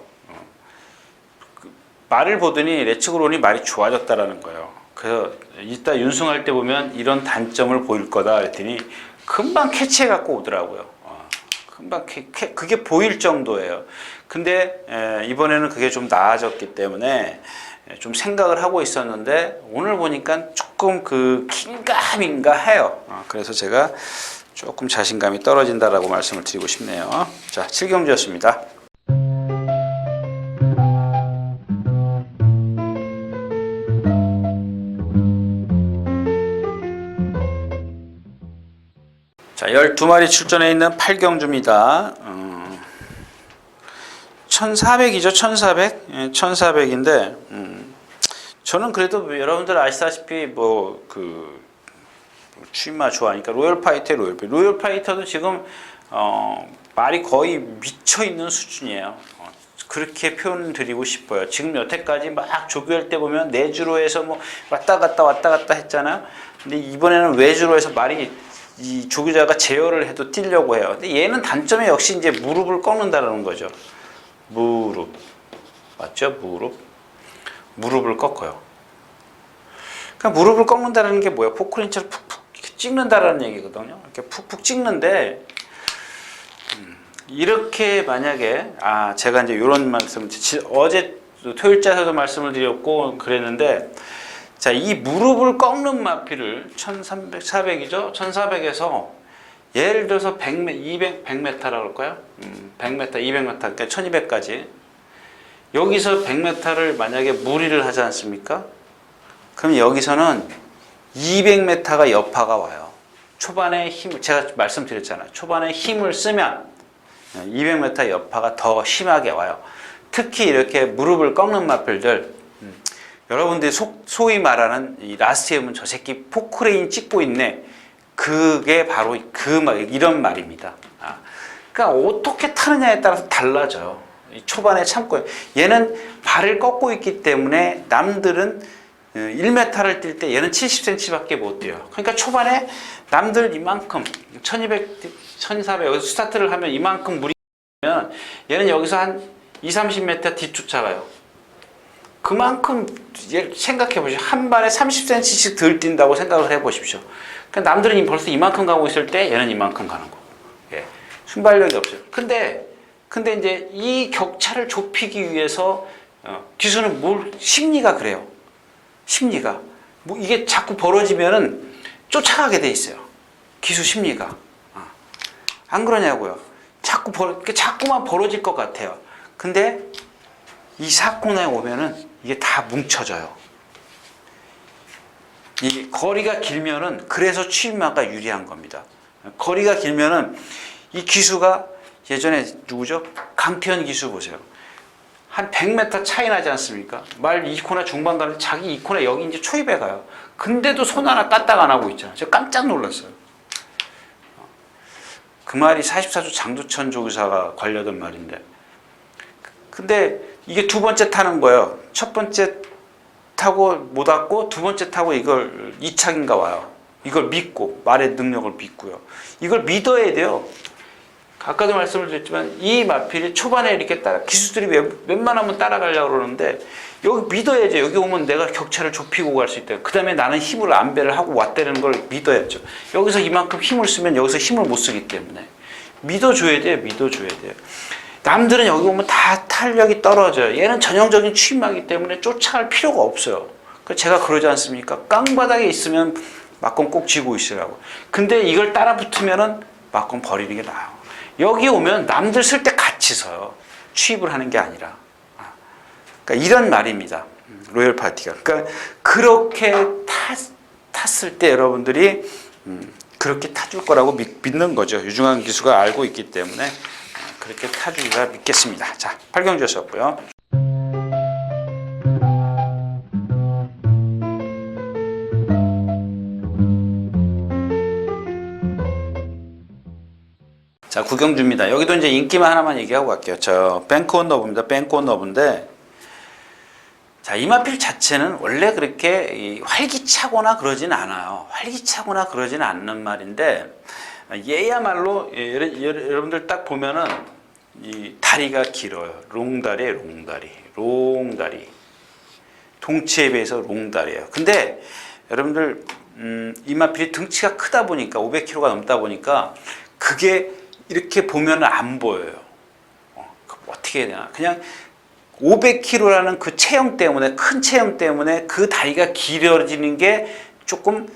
말을 보더니 레츠그론이 말이 좋아졌다라는 거예요. 그래서 이따 윤승할 때 보면 이런 단점을 보일 거다 그랬더니 금방 캐치해 갖고 오더라고요. 금방 그게 보일 정도예요. 근데 이번에는 그게 좀 나아졌기 때문에 좀 생각을 하고 있었는데 오늘 보니까 조금 긴가민가 해요. 그래서 제가 조금 자신감이 떨어진다라고 말씀을 드리고 싶네요. 자, 7경주였습니다. 자, 12마리 출전해 있는 8경주입니다. 1400이죠. 1400. 1400인데 저는 그래도 여러분들 아시다시피 취마 좋아하니까 로열 파이터도 지금 말이 거의 미쳐 있는 수준이에요. 그렇게 표현드리고 싶어요. 지금 여태까지 막 조교할 때 보면 내주로 해서 왔다 갔다 했잖아요. 근데 이번에는 외주로 해서 말이 이 조교자가 제어를 해도 뛰려고 해요. 근데 얘는 단점이 역시 이제 무릎을 꺾는다는 거죠. 무릎. 맞죠? 무릎을 꺾어요. 그러니까 무릎을 꺾는다는 게 뭐야? 포크린처럼 푹푹 찍는다라는 얘기거든요. 이렇게 푹푹 찍는데, 이렇게 만약에, 제가 이제 이런 말씀, 어제 토요일자에서도 말씀을 드렸고 그랬는데, 자, 이 무릎을 꺾는 마피를 400이죠? 1400에서 예를 들어서 100m라고 할까요? 100m, 200m, 그러니까 1200까지. 여기서 100m를 만약에 무리를 하지 않습니까? 그럼 여기서는 200m가 여파가 와요. 초반에 제가 말씀드렸잖아요. 초반에 힘을 쓰면 200m 여파가 더 심하게 와요. 특히 이렇게 무릎을 꺾는 마필들, 여러분들이 소위 말하는 이 라스트 저 새끼 포크레인 찍고 있네. 그게 바로 이런 말입니다. 그러니까 어떻게 타느냐에 따라서 달라져요. 초반에 참고 얘는 발을 꺾고 있기 때문에 남들은 1m를 뛸 때 얘는 70cm밖에 못 뛰어요. 그러니까 초반에 남들 이만큼 1200, 1400 여기서 스타트를 하면 이만큼 무리면 얘는 여기서 한 20-30m 뒤쫓아가요. 그만큼 생각해 보십시오. 한 발에 30cm씩 덜 뛴다고 생각을 해 보십시오. 그러니까 남들은 벌써 이만큼 가고 있을 때 얘는 이만큼 가는 거. 예. 순발력이 없어요. 근데 이제 이 격차를 좁히기 위해서 기수는 심리가 그래요. 심리가 이게 자꾸 벌어지면은 쫓아가게 돼 있어요. 기수 심리가. 안 그러냐고요. 자꾸만 벌어질 것 같아요. 근데 이 사건에 오면은 이게 다 뭉쳐져요. 이 거리가 길면은 그래서 취마가 유리한 겁니다. 거리가 길면은 이 기수가 예전에 누구죠? 강태현 기수 보세요. 한 100m 차이 나지 않습니까? 말 2코나 중반 가는데 자기 2코나 여기 이제 초입에 가요. 근데도 손 하나 까딱 안 하고 있잖아요. 제가 깜짝 놀랐어요. 그 말이 44조 장두천 조교사가 관려던 말인데. 근데 이게 두 번째 타는 거예요. 첫 번째 타고 못 왔고 두 번째 타고 이걸 2착인가 와요. 이걸 믿고 말의 능력을 믿고요. 이걸 믿어야 돼요. 아까도 말씀을 드렸지만 이 마필이 초반에 이렇게 기수들이 웬만하면 따라가려고 그러는데 여기 믿어야죠. 여기 오면 내가 격차를 좁히고 갈 수 있다. 그 다음에 나는 힘을 안배를 하고 왔다는 걸 믿어야죠. 여기서 이만큼 힘을 쓰면 여기서 힘을 못 쓰기 때문에 믿어줘야 돼요. 믿어줘야 돼요. 남들은 여기 오면 다 탄력이 떨어져요. 얘는 전형적인 취임하기 때문에 쫓아갈 필요가 없어요. 제가 그러지 않습니까? 깡바닥에 있으면 막건 꼭 쥐고 있으라고. 근데 이걸 따라 붙으면은 막건 버리는 게 나아요. 여기 오면 남들 쓸 때 같이 서요. 취입을 하는 게 아니라. 그러니까 이런 말입니다. 로열 파티가. 그러니까 그렇게 탔을 때 여러분들이 그렇게 타줄 거라고 믿는 거죠. 유중한 기수가 알고 있기 때문에 그렇게 타주리라 믿겠습니다. 자, 팔경주였었고요. 자, 구경주입니다. 여기도 이제 인기만 하나만 얘기하고 갈게요. 저 뱅크온 너브입니다. 뱅크온 너브인데, 자, 이 마필 자체는 원래 그렇게 활기차거나 그러진 않아요. 활기차거나 그러진 않는 말인데, 얘야말로 여러분들 딱 보면은 이 다리가 길어요. 롱다리에 롱다리. 동치에 비해서 롱다리예요. 근데 여러분들 이 마필이 등치가 크다 보니까 500kg가 넘다 보니까 그게 이렇게 보면 안 보여요. 어떻게 해야 되나? 그냥 500kg라는 그 체형 때문에, 큰 체형 때문에 그 다리가 길어지는 게 조금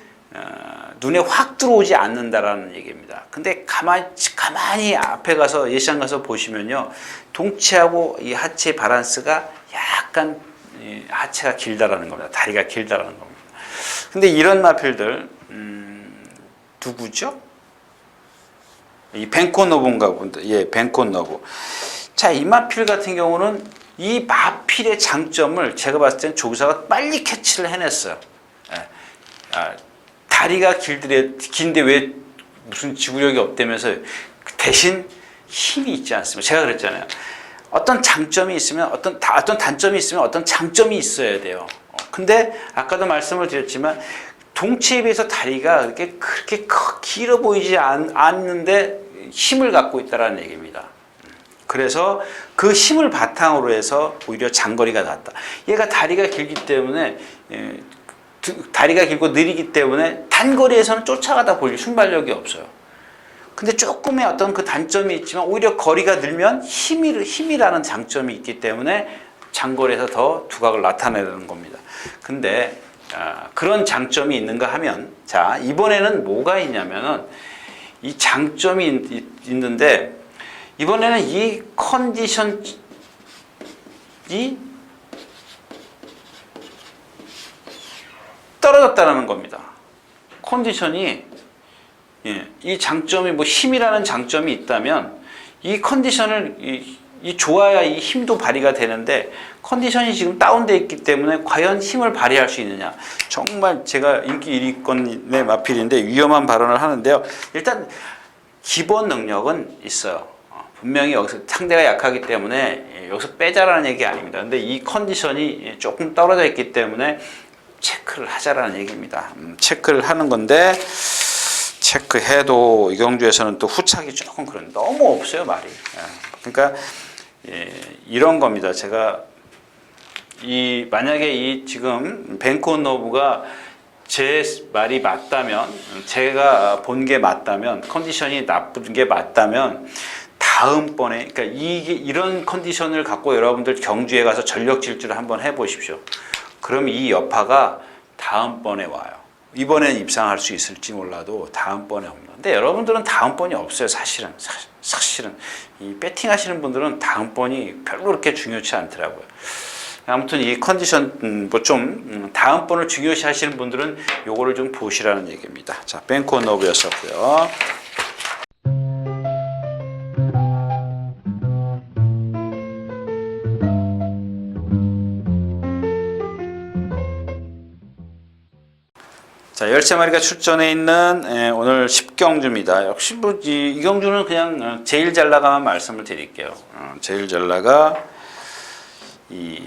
눈에 확 들어오지 않는다라는 얘기입니다. 근데 가만히 앞에 가서 예시장 가서 보시면요, 동치하고 이 하체 밸런스가 약간 하체가 길다라는 겁니다. 다리가 길다라는 겁니다. 근데 이런 마필들 누구죠? 이 뱅크온 너브인가 본데, 예, 뱅크온 너브. 자, 이 마필 같은 경우는 이 마필의 장점을 제가 봤을 땐 조교사가 빨리 캐치를 해냈어요. 예. 다리가 긴데 왜 무슨 지구력이 없다면서 대신 힘이 있지 않습니까? 제가 그랬잖아요. 어떤 장점이 있으면 어떤 단점이 있으면 어떤 장점이 있어야 돼요. 근데 아까도 말씀을 드렸지만 동치에 비해서 다리가 그렇게 길어 보이지 않는데 힘을 갖고 있다는 얘기입니다. 그래서 그 힘을 바탕으로 해서 오히려 장거리가 낫다. 얘가 다리가 길기 때문에 다리가 길고 느리기 때문에 단거리에서는 쫓아가다 볼 순발력이 없어요. 근데 조금의 어떤 그 단점이 있지만 오히려 거리가 늘면 힘이라는 장점이 있기 때문에 장거리에서 더 두각을 나타내는 겁니다. 근데 그런 장점이 있는가 하면, 자, 이번에는 뭐가 있냐면은 이 장점이 있는데 이번에는 이 컨디션이 떨어졌다는 겁니다. 컨디션이, 이 장점이 뭐 힘이라는 장점이 있다면 이 컨디션을 이 좋아야 이 힘도 발휘가 되는데 컨디션이 지금 다운되어 있기 때문에 과연 힘을 발휘할 수 있느냐. 정말 제가 인기 1위권의 마필인데 위험한 발언을 하는데요. 일단 기본 능력은 있어요. 분명히 여기서 상대가 약하기 때문에 여기서 빼자라는 얘기 아닙니다. 근데 이 컨디션이 조금 떨어져 있기 때문에 체크를 하자라는 얘기입니다. 체크를 하는 건데 체크해도 이경주에서는 또 후착이 조금 그런, 너무 없어요 말이. 그러니까 이런 겁니다. 제가 만약에 이 지금 뱅크온 너브가 제 말이 맞다면, 제가 본 게 맞다면, 컨디션이 나쁜 게 맞다면 다음번에, 그러니까 이런 컨디션을 갖고 여러분들 경주에 가서 전력 질주를 한번 해보십시오. 그럼 이 여파가 다음번에 와요. 이번엔 입상할 수 있을지 몰라도 다음번에 옵니다. 근데 여러분들은 다음번이 없어요. 사실은 이 배팅 하시는 분들은 다음번이 별로 그렇게 중요치 않더라고요. 아무튼 이 컨디션 뭐 좀 다음번을 중요시 하시는 분들은 요거를 좀 보시라는 얘기입니다. 자, 뱅크온 너브였었고요. 자, 13마리가 출전해 있는 오늘 10경주입니다. 역시 뭐 이 경주는 그냥 제일 잘 나가만 말씀을 드릴게요. 제일 잘 나가 이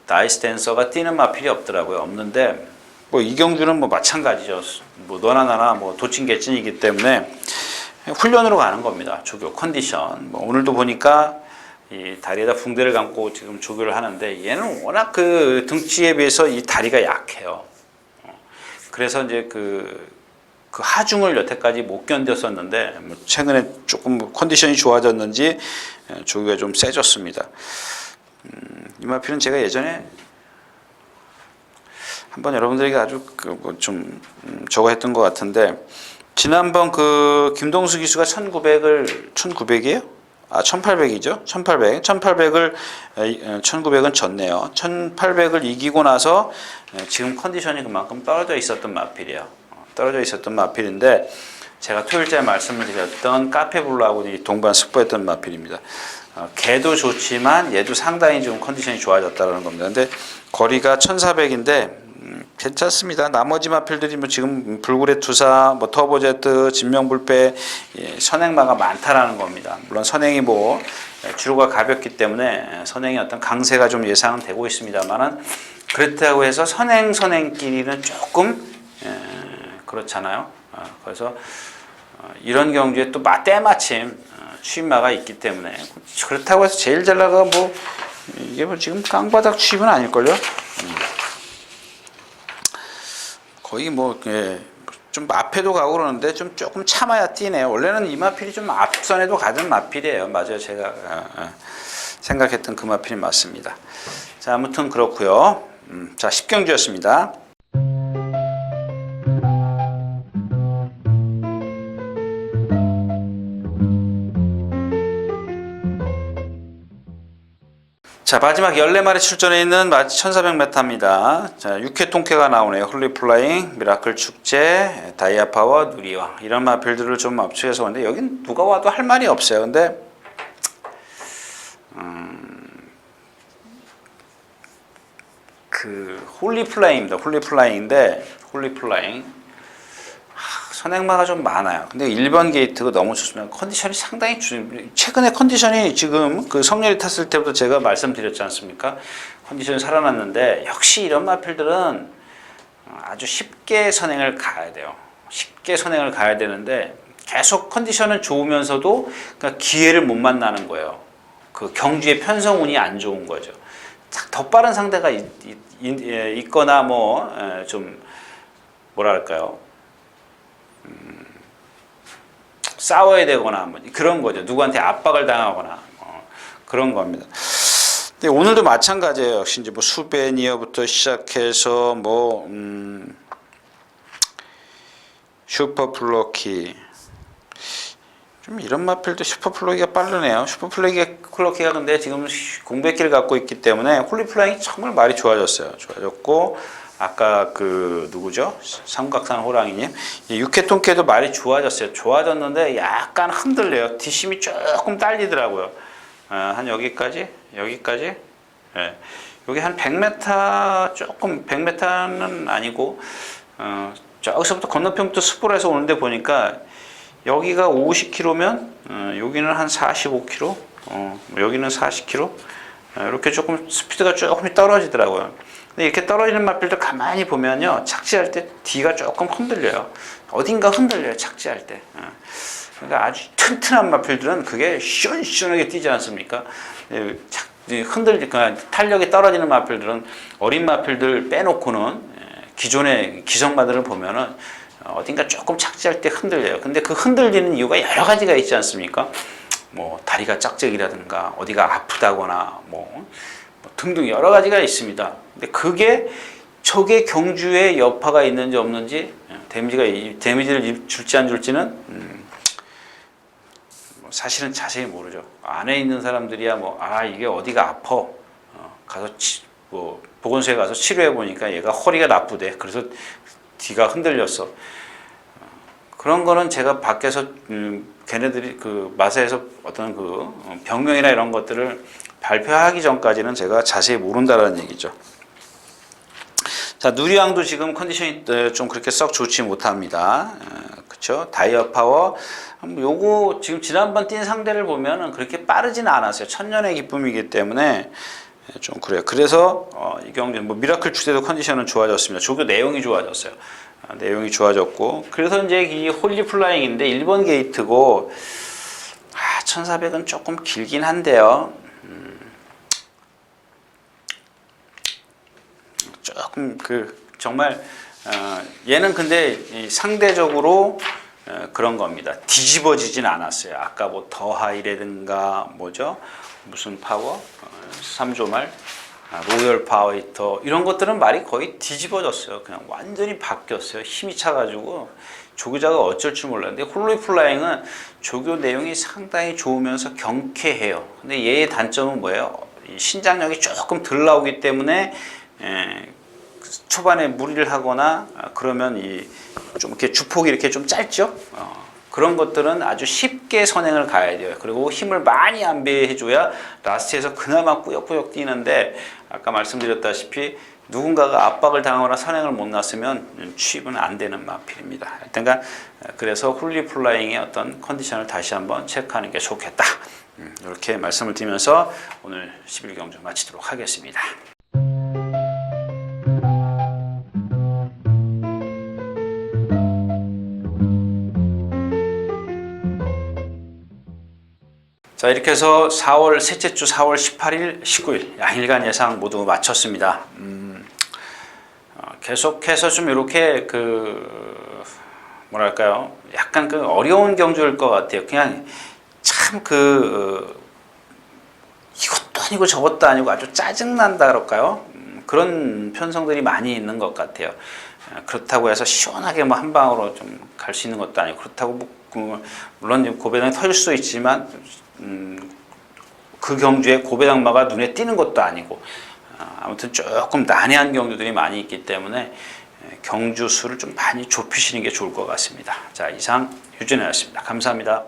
다이스 댄서가 뛰는 마필이 없더라고요. 없는데 뭐 이 경주는 뭐 마찬가지죠. 뭐 너나 나나 뭐 도찐개찐이기 때문에 훈련으로 가는 겁니다. 조교 컨디션. 뭐 오늘도 보니까 이 다리에다 붕대를 감고 지금 조교를 하는데 얘는 워낙 그 등치에 비해서 이 다리가 약해요. 그래서 이제 그 하중을 여태까지 못 견뎠었는데 뭐 최근에 조금 컨디션이 좋아졌는지 조교가 좀 세졌습니다. 이 마필은 제가 예전에 한번 여러분들에게 아주 좀 저거 했던 것 같은데 지난번 그 김동수 기수가 1900이에요? 1800이죠. 1800을 1900은 졌네요. 1800을 이기고 나서 지금 컨디션이 그만큼 떨어져 있었던 마필이에요. 떨어져 있었던 마필인데 제가 토요일째 말씀을 드렸던 카페블루하고 동반 승부했던 마필입니다. 걔도 좋지만 얘도 상당히 좀 컨디션이 좋아졌다는 겁니다. 근데 거리가 1400인데 괜찮습니다. 나머지 마필들이 뭐 지금 불굴의 투사, 뭐 터보제트, 진명불패, 선행마가 많다라는 겁니다. 물론 선행이 뭐 주로가 가볍기 때문에 선행의 어떤 강세가 좀 예상은 되고 있습니다만은 그렇다고 해서 선행끼리는 조금 그렇잖아요. 그래서 이런 경주에 또 때마침 취입마가 있기 때문에 그렇다고 해서 제일 잘 나가 뭐 이게 뭐 지금 깡바닥 취입은 아닐걸요. 거의 뭐 좀 앞에도 가고 그러는데 좀 조금 참아야 뛰네요. 원래는 이 마필이 좀 앞선에도 가던 마필이에요. 맞아요. 제가 생각했던 그 마필이 맞습니다. 자, 아무튼 그렇고요. 자, 10경주였습니다. 자, 마지막 14마리 출전해 있는 1400m입니다. 자, 6회 통쾌가 나오네요. 홀리플라잉, 미라클 축제, 다이아파워, 누리왕 이런 마필들을 좀 압축해서 오는데 여긴 누가 와도 할 말이 없어요. 근데 그 홀리플라잉입니다. 홀리플라잉 선행마가 좀 많아요. 근데 1번 게이트가 너무 좋습니다. 컨디션이 상당히 최근에 컨디션이 지금 그 성렬이 탔을 때부터 제가 말씀드렸지 않습니까? 컨디션이 살아났는데 역시 이런 마필들은 아주 쉽게 선행을 가야 돼요. 쉽게 선행을 가야 되는데 계속 컨디션은 좋으면서도 그러니까 기회를 못 만나는 거예요. 그 경주의 편성운이 안 좋은 거죠. 더 빠른 상대가 있거나 뭐 좀 뭐랄까요? 싸워야 되거나 뭐 그런 거죠. 누구한테 압박을 당하거나 그런 겁니다. 근데 오늘도 마찬가지예요. 역시 이제 뭐 수베니어부터 시작해서 뭐 슈퍼플러키 좀 이런 마필도 슈퍼플러키가 빠르네요. 슈퍼플러키가 근데 지금 공백기를 갖고 있기 때문에 홀리플라잉이 정말 말이 좋아졌어요. 좋아졌고 아까 그 누구죠? 삼각산 호랑이님 6회 통쾌도 말이 좋아졌어요. 좋아졌는데 약간 흔들려요. 뒷심이 조금 딸리더라고요. 한 여기까지 네. 여기 한 100m 조금 100m는 아니고 저기서부터 건너편부터 숲으로 오는데 보니까 여기가 50km면 여기는 한 45km 여기는 40km 이렇게 조금 스피드가 조금 떨어지더라고요. 근데 이렇게 떨어지는 마필들 가만히 보면요. 착지할 때 뒤가 조금 흔들려요. 어딘가 흔들려요. 착지할 때. 그러니까 아주 튼튼한 마필들은 그게 시원시원하게 뛰지 않습니까? 탄력이 떨어지는 마필들은 어린 마필들 빼놓고는 기존의 기성마들을 보면은 어딘가 조금 착지할 때 흔들려요. 근데 그 흔들리는 이유가 여러 가지가 있지 않습니까? 뭐 다리가 짝짝이라든가 어디가 아프다거나 뭐 등등 여러 가지가 있습니다. 근데 그게 적의 경주에 여파가 있는지 없는지 데미지를 줄지 안 줄지는 사실은 자세히 모르죠. 안에 있는 사람들이야 이게 어디가 아파 가서 보건소에 가서 치료해 보니까 얘가 허리가 나쁘대. 그래서 뒤가 흔들렸어. 그런 거는 제가 밖에서 걔네들이 그 마사에서 어떤 그 병명이나 이런 것들을 발표하기 전까지는 제가 자세히 모른다라는 얘기죠. 자, 누리왕도 지금 컨디션이 좀 그렇게 썩 좋지 못합니다. 그렇죠? 다이어 파워 요거 지금 지난번 뛴 상대를 보면은 그렇게 빠르지는 않았어요. 천년의 기쁨이기 때문에 좀 그래요. 그래서 이 경기 뭐 미라클 추세도 컨디션은 좋아졌습니다. 조교 내용이 좋아졌어요. 내용이 좋아졌고 그래서 이제 이 홀리 플라잉인데 1번 게이트고 1400은 조금 길긴 한데요. 조금 정말 얘는 근데 상대적으로 그런 겁니다. 뒤집어지진 않았어요. 아까 뭐 더하이라든가 뭐죠? 무슨 파워? 3조 말 로열 파워히터 이런 것들은 말이 거의 뒤집어졌어요. 그냥 완전히 바뀌었어요. 힘이 차가지고 조교자가 어쩔 줄 몰랐는데 홀리 플라잉은 조교 내용이 상당히 좋으면서 경쾌해요. 근데 얘의 단점은 뭐예요? 신장력이 조금 덜 나오기 때문에 초반에 무리를 하거나 그러면 좀 이렇게 주폭이 이렇게 좀 짧죠. 그런 것들은 아주 쉽게 선행을 가야 돼요. 그리고 힘을 많이 안배해줘야 라스트에서 그나마 꾸역꾸역 뛰는데 아까 말씀드렸다시피 누군가가 압박을 당하거나 선행을 못 났으면 취입은 안 되는 마필입니다. 하여튼간 그래서 홀리 플라잉의 어떤 컨디션을 다시 한번 체크하는 게 좋겠다. 이렇게 말씀을 드리면서 오늘 11경주 마치도록 하겠습니다. 자, 이렇게 해서 4월 셋째 주 4월 18일, 19일 양일간 예상 모두 마쳤습니다. 계속해서 좀 이렇게 뭐랄까요, 약간 어려운 경주일 것 같아요. 그냥 참 이것도 아니고 저것도 아니고 아주 짜증난다 그럴까요? 그런 편성들이 많이 있는 것 같아요. 그렇다고 해서 시원하게 뭐 한 방으로 좀 갈 수 있는 것도 아니고 그렇다고 물론 고배당이 터질 수 있지만 그 경주에 고배당마가 눈에 띄는 것도 아니고 아무튼 조금 난해한 경주들이 많이 있기 때문에 경주 수를 좀 많이 좁히시는 게 좋을 것 같습니다. 자, 이상 유준혜였습니다. 감사합니다.